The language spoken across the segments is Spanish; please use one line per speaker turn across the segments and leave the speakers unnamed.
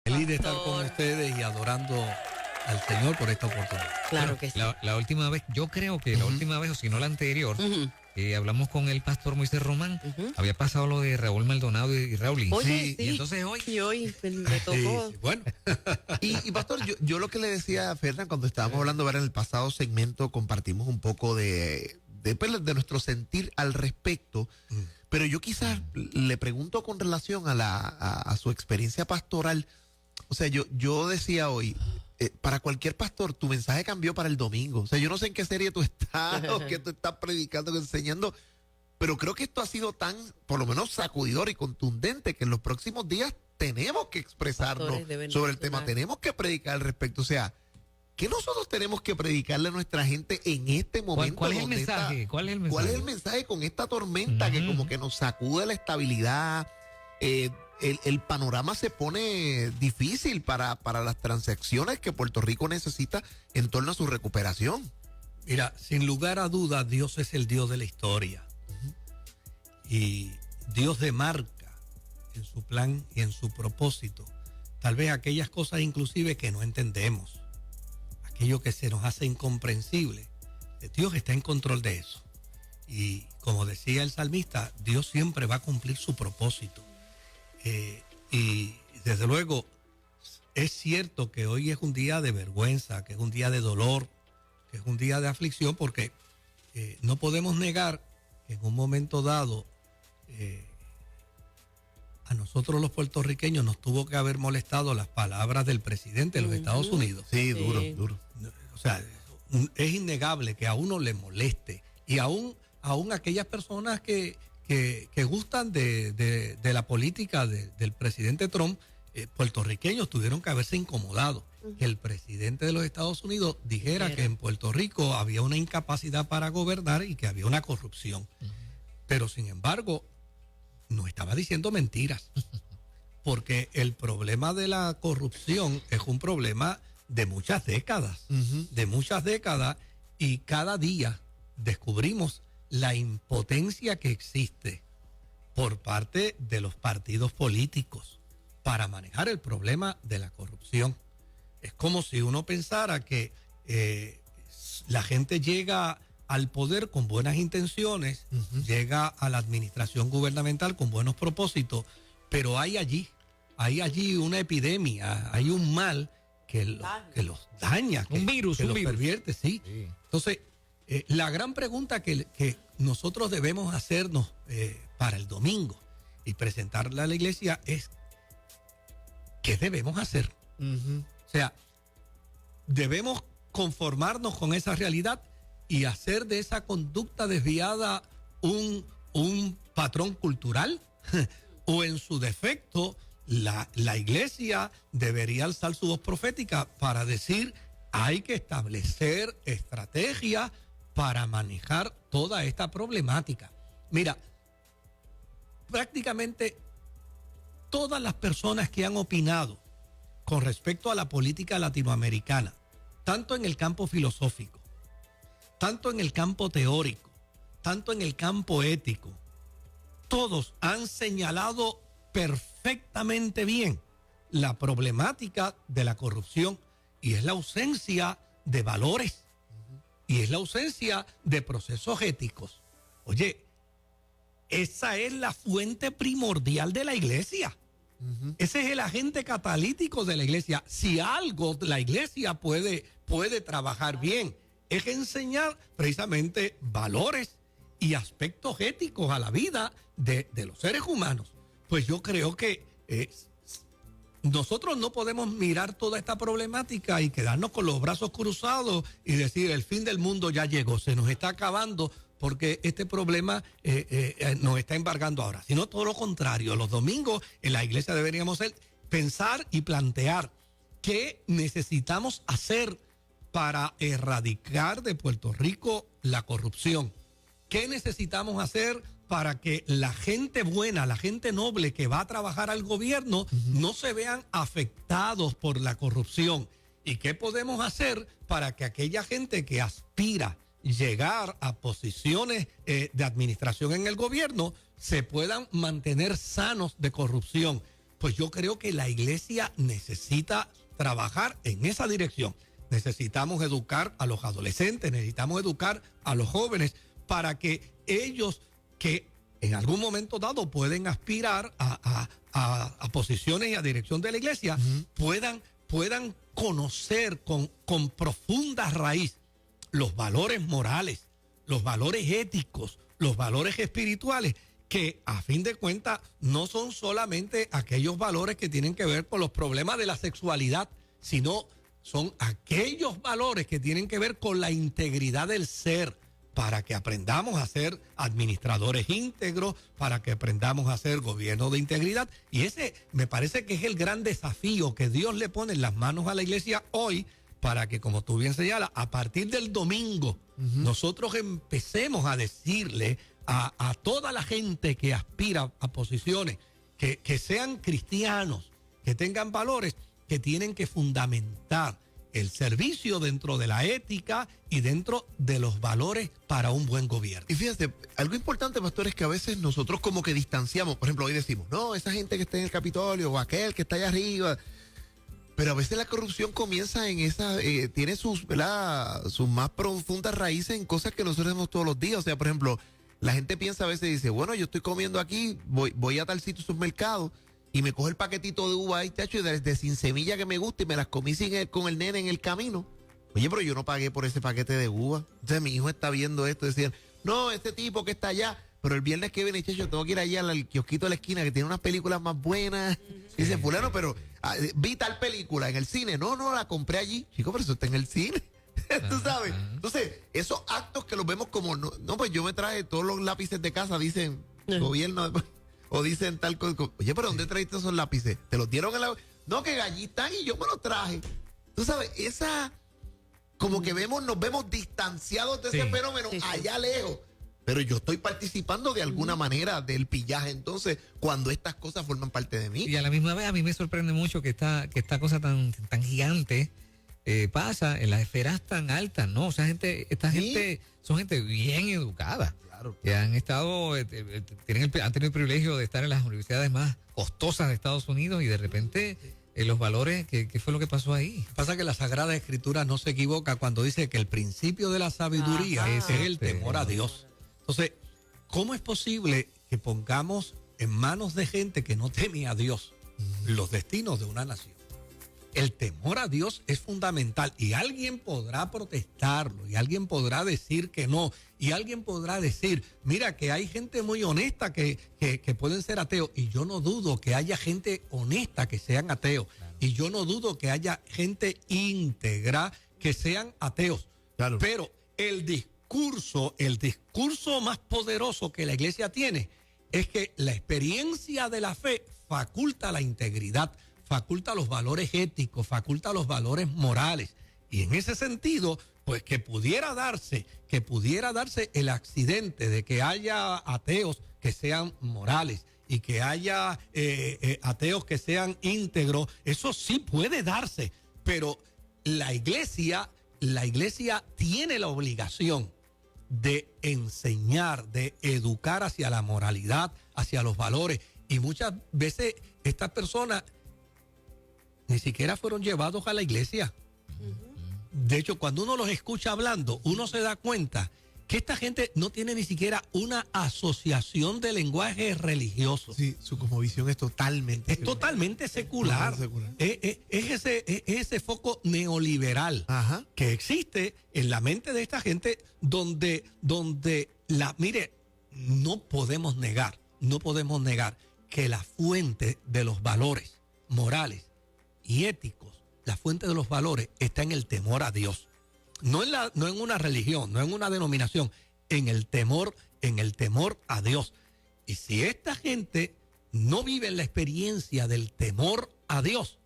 Feliz de estar con ustedes y adorando al Señor por esta oportunidad.
Claro que sí.
La última vez, yo creo que la última vez, o si no la anterior, hablamos con el pastor Moisés Román, había pasado lo de Raúl Maldonado y Raúl.
Oye, sí.
Y entonces hoy.
Y hoy me tocó.
Sí, bueno.
Y pastor, yo lo que le decía a Fernan cuando estábamos hablando en el pasado segmento, compartimos un poco de nuestro sentir al respecto, pero yo quizás le pregunto con relación a su experiencia pastoral. O sea, yo decía hoy, para cualquier pastor, tu mensaje cambió para el domingo. O sea, yo no sé en qué serie tú estás o qué tú estás predicando, enseñando, pero creo que esto ha sido tan, por lo menos, sacudidor y contundente que en los próximos días tenemos que expresarnos sobre el tema, tenemos que predicar al respecto. O sea, ¿qué nosotros tenemos que predicarle a nuestra gente en este momento?
¿Cuál es el mensaje?
¿Cuál es el mensaje con esta tormenta que como que nos sacude la estabilidad? El panorama se pone difícil para las transacciones que Puerto Rico necesita en torno a su recuperación.
Mira, sin lugar a dudas, Dios es el Dios de la historia. Y Dios demarca en su plan y en su propósito tal vez aquellas cosas inclusive que no entendemos, aquello que se nos hace incomprensible. Dios está en control de eso. Y como decía el salmista, Dios siempre va a cumplir su propósito. Y desde luego es cierto que hoy es un día de vergüenza, que es un día de dolor, que es un día de aflicción, porque no podemos negar que en un momento dado a nosotros los puertorriqueños nos tuvo que haber molestado las palabras del presidente de los Estados Unidos.
Sí, duro.
O sea, es innegable que a uno le moleste, y aún aquellas personas que gustan de la política del presidente Trump, puertorriqueños tuvieron que haberse incomodado que el presidente de los Estados Unidos dijera que en Puerto Rico había una incapacidad para gobernar y que había una corrupción. Pero sin embargo, no estaba diciendo mentiras, porque el problema de la corrupción es un problema de muchas décadas, y cada día descubrimos la impotencia que existe por parte de los partidos políticos para manejar el problema de la corrupción. Es como si uno pensara que la gente llega al poder con buenas intenciones, llega a la administración gubernamental con buenos propósitos, pero hay allí una epidemia, hay un mal que los daña,
un virus,
los pervierte, sí. Entonces, la gran pregunta que nosotros debemos hacernos para el domingo y presentarle a la iglesia es: ¿qué debemos hacer? O sea, debemos conformarnos con esa realidad y hacer de esa conducta desviada un patrón cultural, o en su defecto la iglesia debería alzar su voz profética para decir: hay que establecer estrategias para manejar toda esta problemática. Mira, prácticamente todas las personas que han opinado con respecto a la política latinoamericana, tanto en el campo filosófico, tanto en el campo teórico, tanto en el campo ético, todos han señalado perfectamente bien la problemática de la corrupción, y es la ausencia de valores, y es la ausencia de procesos éticos. Oye, esa es la fuente primordial de la iglesia. Ese es el agente catalítico de la iglesia. Si algo la iglesia puede trabajar bien, es enseñar precisamente valores y aspectos éticos a la vida de los seres humanos. Pues yo creo que nosotros no podemos mirar toda esta problemática y quedarnos con los brazos cruzados y decir: el fin del mundo ya llegó, se nos está acabando porque este problema nos está embargando ahora. Sino todo lo contrario. Los domingos en la iglesia deberíamos pensar y plantear qué necesitamos hacer para erradicar de Puerto Rico la corrupción. ¿Qué necesitamos hacer para que la gente buena, la gente noble que va a trabajar al gobierno no se vean afectados por la corrupción? ¿Y qué podemos hacer para que aquella gente que aspira llegar a posiciones de administración en el gobierno se puedan mantener sanos de corrupción? pues yo creo que la iglesia necesita trabajar en esa dirección. Necesitamos educar a los adolescentes, necesitamos educar a los jóvenes para que ellos que en algún momento dado pueden aspirar a posiciones y a dirección de la iglesia, puedan conocer con profunda raíz los valores morales, los valores éticos, los valores espirituales, que a fin de cuentas no son solamente aquellos valores que tienen que ver con los problemas de la sexualidad, sino son aquellos valores que tienen que ver con la integridad del ser, para que aprendamos a ser administradores íntegros, para que aprendamos a hacer gobierno de integridad. Y ese me parece que es el gran desafío que Dios le pone en las manos a la iglesia hoy, para que, como tú bien señalas, a partir del domingo, nosotros empecemos a decirle a toda la gente que aspira a posiciones, que sean cristianos, que tengan valores, que tienen que fundamentar el servicio dentro de la ética y dentro de los valores para un buen gobierno.
Y fíjate, algo importante, pastor, es que a veces nosotros como que distanciamos. Por ejemplo, hoy decimos, no, esa gente que está en el Capitolio o aquel que está allá arriba. Pero a veces la corrupción comienza en esa, tiene sus más profundas raíces en cosas que nosotros hacemos todos los días. O sea, por ejemplo, la gente piensa a veces, dice, bueno, yo estoy comiendo aquí, voy a tal sitio supermercado y me cojo el paquetito de uva ahí, tacho, y de sin semilla que me gusta y me las comí con el nene en el camino. Oye, pero yo no pagué por ese paquete de uva. Entonces mi hijo está viendo esto, decían, no, este tipo que está allá, pero el viernes que viene, chacho, tengo que ir allá al kiosquito de la esquina que tiene unas películas más buenas. Y dice, fulano, pero vi tal película en el cine. No, la compré allí. Chico, pero eso está en el cine. Tú sabes. Entonces, esos actos que los vemos como, no, pues yo me traje todos los lápices de casa, dicen gobierno, o dicen tal cosa. Oye, pero ¿dónde trajiste esos lápices? ¿Te los dieron en la...? No, que allí están y yo me los traje. Tú sabes, como que nos vemos distanciados de ese fenómeno allá lejos. Pero yo estoy participando de alguna manera del pillaje, entonces, cuando estas cosas forman parte de mí.
Y a la misma vez a mí me sorprende mucho que esta cosa tan gigante pasa en las esferas tan altas, ¿no? O sea, esta gente son gente bien educada.
Claro.
Que han estado, han tenido el privilegio de estar en las universidades más costosas de Estados Unidos y de repente los valores, ¿qué fue lo que pasó ahí?
Pasa que la Sagrada Escritura no se equivoca cuando dice que el principio de la sabiduría es el temor a Dios. Entonces, ¿cómo es posible que pongamos en manos de gente que no teme a Dios los destinos de una nación? El temor a Dios es fundamental y alguien podrá protestarlo y alguien podrá decir que no y alguien podrá decir, mira que hay gente muy honesta que pueden ser ateos y yo no dudo que haya gente honesta que sean ateos y yo no dudo que haya gente íntegra que sean ateos.
Claro.
Pero el discurso más poderoso que la iglesia tiene es que la experiencia de la fe faculta la integridad, faculta los valores éticos, faculta los valores morales. Y en ese sentido, pues que pudiera darse el accidente de que haya ateos que sean morales y que haya ateos que sean íntegros, eso sí puede darse, pero la iglesia tiene la obligación de enseñar, de educar hacia la moralidad, hacia los valores. Y muchas veces estas personas ni siquiera fueron llevados a la iglesia. De hecho, cuando uno los escucha hablando, uno se da cuenta que esta gente no tiene ni siquiera una asociación de lenguaje religioso.
Sí, su cosmovisión es totalmente
secular. Es ese foco neoliberal que existe en la mente de esta gente donde mire, no podemos negar que la fuente de los valores morales y éticos, la fuente de los valores está en el temor a Dios. No en una religión, no en una denominación, en el temor a Dios. Y si esta gente no vive la experiencia del temor a Dios,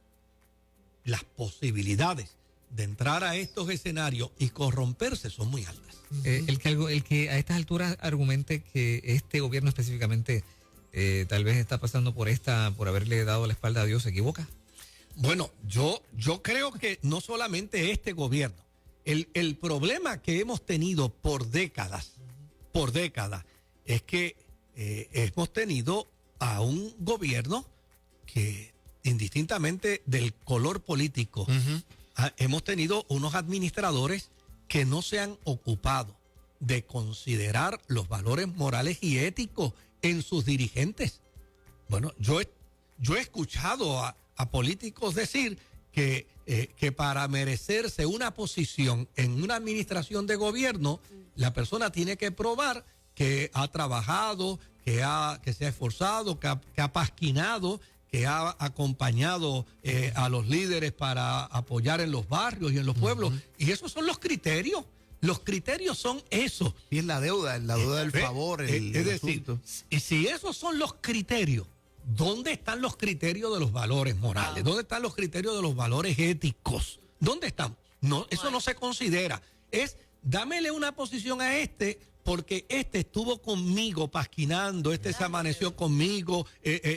las posibilidades de entrar a estos escenarios y corromperse son muy altas.
El que a estas alturas argumente que este gobierno específicamente tal vez está pasando por haberle dado la espalda a Dios, ¿se equivoca?
Bueno, yo creo que no solamente este gobierno. El problema que hemos tenido por décadas, es que hemos tenido a un gobierno que indistintamente del color político, hemos tenido unos administradores que no se han ocupado de considerar los valores morales y éticos en sus dirigentes. Bueno, yo he escuchado a políticos decir que para merecerse una posición en una administración de gobierno, la persona tiene que probar que ha trabajado, que se ha esforzado, que ha pasquinado, que ha acompañado a los líderes para apoyar en los barrios y en los pueblos. Y esos son los criterios. Los criterios son esos.
Y es la deuda del favor.
Es decir, y si esos son los criterios, ¿dónde están los criterios de los valores morales? ¿Dónde están los criterios de los valores éticos? ¿Dónde están? No, eso no se considera. Es, dámele una posición a este, porque este estuvo conmigo pasquinando, este se amaneció conmigo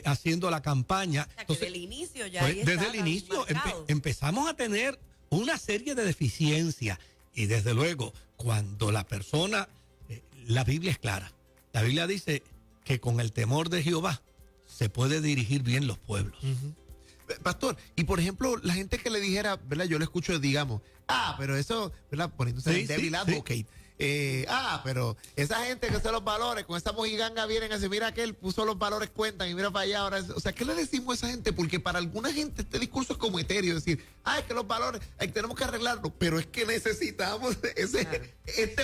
haciendo la campaña.
O sea,
Entonces,
que desde el inicio ya
pues,
ahí
desde
estaba
el inicio
marcado.
empezamos a tener una serie de deficiencias. Y desde luego, cuando la persona, la Biblia es clara. La Biblia dice que con el temor de Jehová se puede dirigir bien los pueblos.
Pastor, y por ejemplo, la gente que le dijera, ¿verdad? Yo le escucho, digamos, pero eso, ¿verdad? Poniéndose
Sí,
en devil
sí,
advocate. Pero esa gente que hace los valores, con esa mojiganga vienen a decir, mira que él puso los valores, cuentan, y mira para allá ahora. O sea, ¿qué le decimos a esa gente? Porque para alguna gente este discurso es como etéreo, decir, es que los valores, tenemos que arreglarlos, pero es que necesitamos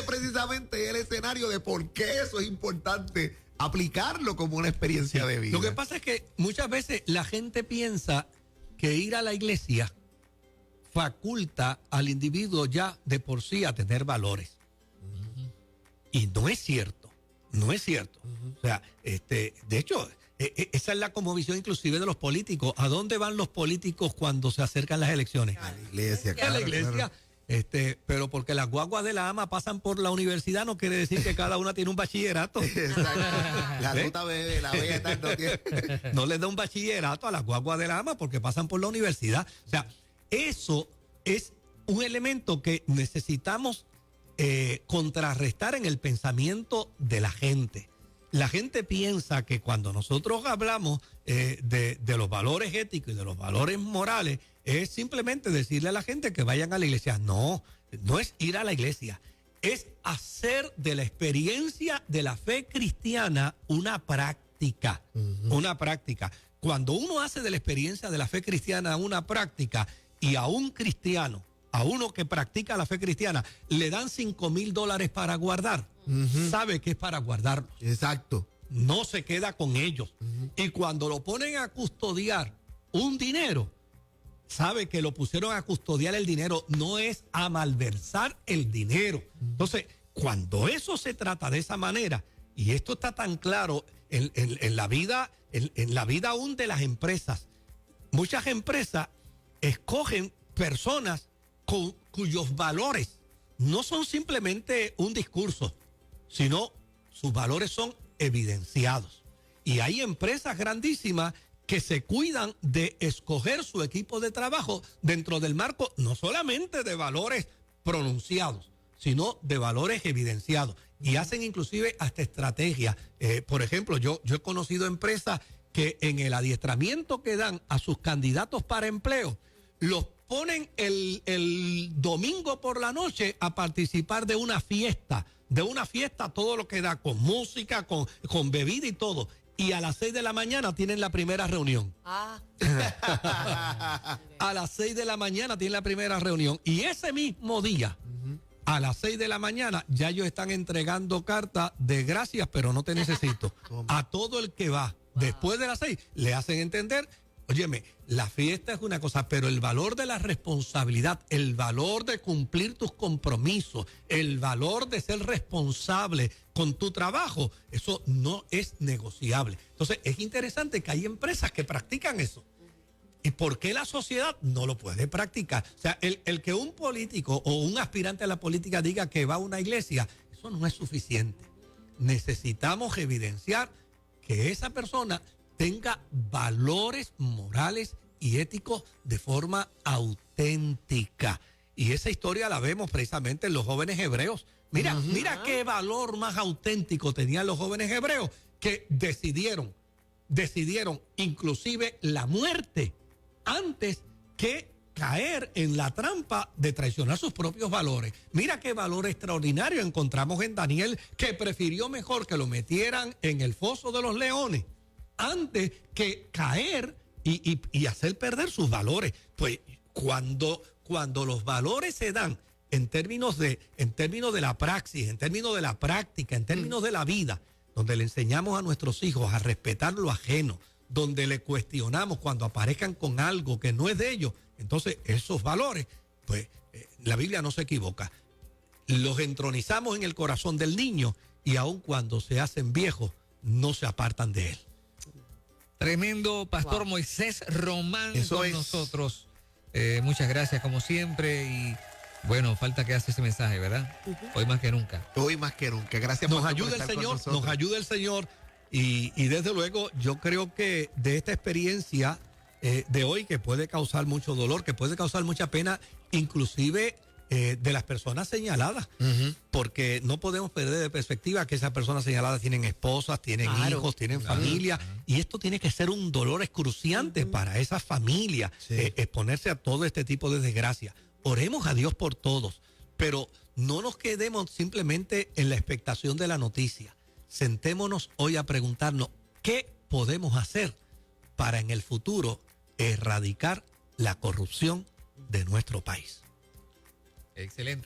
precisamente el escenario de por qué eso es importante aplicarlo como una experiencia de vida.
Lo que pasa es que muchas veces la gente piensa que ir a la iglesia faculta al individuo ya de por sí a tener valores. Y no es cierto, no es cierto. O sea, de hecho, esa es la cosmovisión inclusive de los políticos. ¿A dónde van los políticos cuando se acercan las elecciones?
A la iglesia,
A la iglesia. Pero porque las guaguas de la AMA pasan por la universidad no quiere decir que cada una tiene un bachillerato.
Exacto. La ruta bebé, la bella tal no tiene.
No les da un bachillerato a las guaguas de la AMA porque pasan por la universidad. O sea, eso es un elemento que necesitamos contrarrestar en el pensamiento de la gente. La gente piensa que cuando nosotros hablamos de los valores éticos y de los valores morales, es simplemente decirle a la gente que vayan a la iglesia. No, no es ir a la iglesia. Es hacer de la experiencia de la fe cristiana una práctica. Una práctica. Cuando uno hace de la experiencia de la fe cristiana una práctica y a un cristiano, a uno que practica la fe cristiana, le dan $5,000 para guardar, sabe que es para guardarlo.
Exacto.
No se queda con ellos. Y cuando lo ponen a custodiar un dinero, sabe que lo pusieron a custodiar el dinero, no es a malversar el dinero. Entonces, cuando eso se trata de esa manera, y esto está tan claro en la vida, en la vida aún de las empresas, muchas empresas escogen personas cuyos valores no son simplemente un discurso, sino sus valores son evidenciados. Y hay empresas grandísimas que se cuidan de escoger su equipo de trabajo dentro del marco no solamente de valores pronunciados, sino de valores evidenciados. Y hacen inclusive hasta estrategias. Por ejemplo, yo he conocido empresas que en el adiestramiento que dan a sus candidatos para empleo, los ponen el domingo por la noche a participar de una fiesta todo lo que da, con música, con bebida y todo. Y a las 6 de la mañana tienen la primera reunión. A las 6 de la mañana tienen la primera reunión. Y ese mismo día, a las 6 de la mañana, ya ellos están entregando cartas de gracias, pero no te necesito. A todo el que va después de las 6, le hacen entender, óyeme, la fiesta es una cosa, pero el valor de la responsabilidad, el valor de cumplir tus compromisos, el valor de ser responsable con tu trabajo, eso no es negociable. Entonces, es interesante que hay empresas que practican eso. ¿Y por qué la sociedad no lo puede practicar? O sea, el que un político o un aspirante a la política diga que va a una iglesia, eso no es suficiente. Necesitamos evidenciar que esa persona tenga valores morales y éticos de forma auténtica. Y esa historia la vemos precisamente en los jóvenes hebreos. Mira qué valor más auténtico tenían los jóvenes hebreos que decidieron decidieron inclusive la muerte antes que caer en la trampa de traicionar sus propios valores. Mira qué valor extraordinario encontramos en Daniel, que prefirió mejor que lo metieran en el foso de los leones antes que caer y hacer perder sus valores. Pues cuando los valores se dan en términos de la praxis, en términos de la práctica, en términos de la vida, donde le enseñamos a nuestros hijos a respetar lo ajeno, donde le cuestionamos cuando aparezcan con algo que no es de ellos, entonces esos valores, pues la Biblia no se equivoca. Los entronizamos en el corazón del niño y aun cuando se hacen viejos, no se apartan de él.
Tremendo, Pastor Moisés Román
Eso
con
es.
nosotros. Muchas gracias como siempre y bueno, falta que hace ese mensaje, ¿verdad? Hoy más que nunca.
Hoy más que nunca. Gracias
Nos
por
ayuda el
estar con
Señor,
nosotros.
nos ayuda el Señor y desde luego yo creo que de esta experiencia de hoy, que puede causar mucho dolor, que puede causar mucha pena, inclusive de las personas señaladas, porque no podemos perder de perspectiva que esas personas señaladas tienen esposas, tienen hijos, tienen familia, y esto tiene que ser un dolor excruciante para esas familias, exponerse a todo este tipo de desgracia. Oremos a Dios por todos, pero no nos quedemos simplemente en la expectación de la noticia. Sentémonos hoy a preguntarnos qué podemos hacer para en el futuro erradicar la corrupción de nuestro país.
Excelente.